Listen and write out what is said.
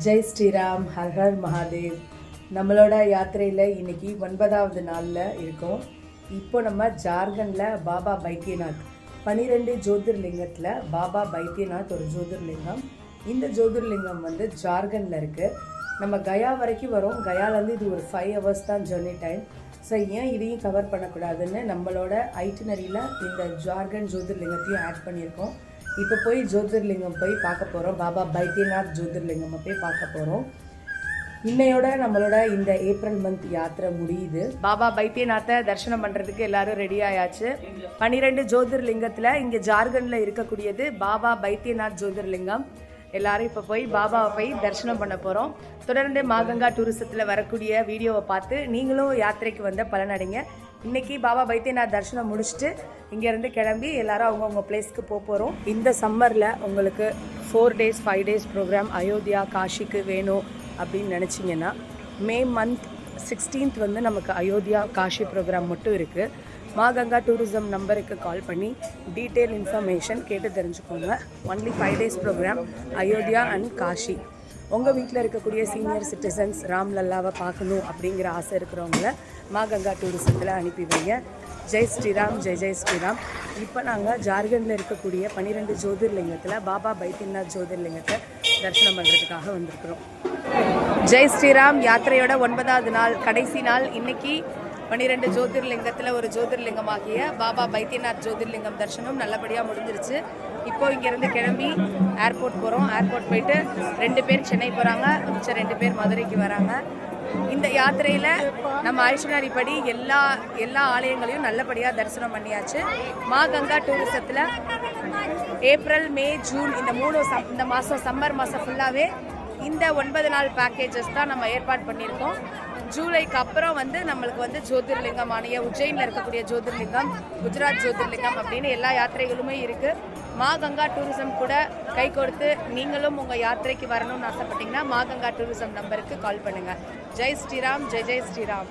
ஜெய் ஸ்ரீராம், ஹர் ஹர் மகாதேவ். நம்மளோட யாத்திரையில் இன்னைக்கு 9வது நாளில் இருக்கோம். இப்போ நம்ம ஜார்க்கண்டில் பாபா பைத்யநாத் 12 ஜோதிர்லிங்கத்தில் பாபா பைத்யநாத் ஒரு ஜோதிர்லிங்கம். இந்த ஜோதிர்லிங்கம் வந்து ஜார்க்கண்டில் இருக்குது. நம்ம கயா வரைக்கும் வரோம். கயாலேருந்து இது ஒரு 5 hours தான் ஜர்னி டைம். ஸோ ஏன் இதையும் கவர் பண்ணக்கூடாதுன்னு நம்மளோட ஐட்டினரியில் இந்த ஜார்க்கண்ட் ஜோதிர்லிங்கத்தையும் ஆட் பண்ணியிருக்கோம். இப்போ போய் ஜோதிர்லிங்கம் போய் பார்க்க போகிறோம். பாபா பைத்யநாத் ஜோதிர்லிங்கம்மை போய் பார்க்க போகிறோம். இன்னையோட நம்மளோட இந்த ஏப்ரல் மந்த் யாத்திரை முடியுது. பாபா பைத்யநாத்தை தரிசனம் பண்ணுறதுக்கு எல்லாரும் ரெடி ஆயாச்சு. 12 ஜோதிர்லிங்கத்தில் இங்கே ஜார்க்கண்டில் இருக்கக்கூடியது பாபா பைத்யநாத் ஜோதிர்லிங்கம். எல்லாரும் இப்போ போய் பாபாவை போய் தரிசனம் பண்ண போகிறோம். தொடர்ந்து மாகங்கா டூரிசத்தில் வரக்கூடிய வீடியோவை பார்த்து நீங்களும் யாத்திரைக்கு வந்த பலனடைங்க. இன்றைக்கி பாபா பைத்யநாத் தரிசனம் முடிச்சுட்டு இங்கேருந்து கிளம்பி எல்லாரும் அவங்கவுங்க பிளேஸ்க்கு போகிறோம். இந்த சம்மரில் உங்களுக்கு 4 days 5 days ப்ரோக்ராம் அயோத்தியா காஷிக்கு வேணும் அப்படின்னு நினச்சிங்கன்னா மே மந்த் 16th வந்து நமக்கு அயோத்தியா காஷி ப்ரோக்ராம் மட்டும் இருக்குது. மாகங்கா டூரிசம் நம்பருக்கு கால் பண்ணி டீட்டெயில் இன்ஃபர்மேஷன் கேட்டு தெரிஞ்சுக்கோங்க. Only 5 days programme Ayodhya and Kashi. உங்கள் வீட்டில் இருக்கக்கூடிய சீனியர் சிட்டிசன்ஸ் ராம்லல்லாவை பார்க்கணும் அப்படிங்கிற ஆசை இருக்கிறவங்கள மாகங்கா டூரிசத்தில் அனுப்பி வைங்க. ஜெய் ஸ்ரீராம், ஜெய் ஜெய் ஸ்ரீராம். இப்போ நாங்கள் ஜார்க்கண்டில் இருக்கக்கூடிய 12 ஜோதிர்லிங்கத்தில் பாபா பைத்யநாத் ஜோதிர்லிங்கத்தை தரிசனம் பண்ணுறதுக்காக வந்திருக்கிறோம். ஜெய் ஸ்ரீராம். யாத்திரையோட 9வது நாள், கடைசி நாள். இன்னைக்கு 12 ஜோதிர்லிங்கத்தில் ஒரு ஜோதிர்லிங்கமாகிய பாபா பைத்யநாத் ஜோதிர்லிங்கம் தரிசனம் நல்லபடியாக முடிஞ்சிருச்சு. இப்போ இங்கேருந்து கிளம்பி ஏர்போர்ட் போகிறோம். ஏர்போர்ட் போயிட்டு 2 பேர் சென்னை போகிறாங்க, மிச்சம் 2 பேர் மதுரைக்கு வராங்க. இந்த யாத்திரையில் நம்ம ஐஷனரி படி எல்லா ஆலயங்களையும் நல்லபடியாக தரிசனம் பண்ணியாச்சு. மாகங்கா டூரிசத்தில் ஏப்ரல் மே ஜூன் இந்த மாதம் சம்மர் மாதம் ஃபுல்லாகவே இந்த 9 நாள் பேக்கேஜஸ் தான் நம்ம ஏற்பாடு பண்ணியிருக்கோம். ஜூலைக்கு அப்புறம் வந்து நம்மளுக்கு வந்து ஜோதிர்லிங்கமானிய உஜ்ஜைனில் இருக்கக்கூடிய ஜோதிர்லிங்கம், குஜராத் ஜோதிர்லிங்கம் அப்படின்னு எல்லா யாத்திரைகளுமே இருக்குது. மாகங்கா டூரிசம் கூட கை கொடுத்து நீங்களும் உங்கள் யாத்திரைக்கு வரணும்னு ஆசைப்பட்டீங்கன்னா மாகங்கா டூரிசம் நம்பருக்கு கால் பண்ணுங்கள். ஜெய் ஸ்ரீராம், ஜெய் ஜெய் ஸ்ரீராம்.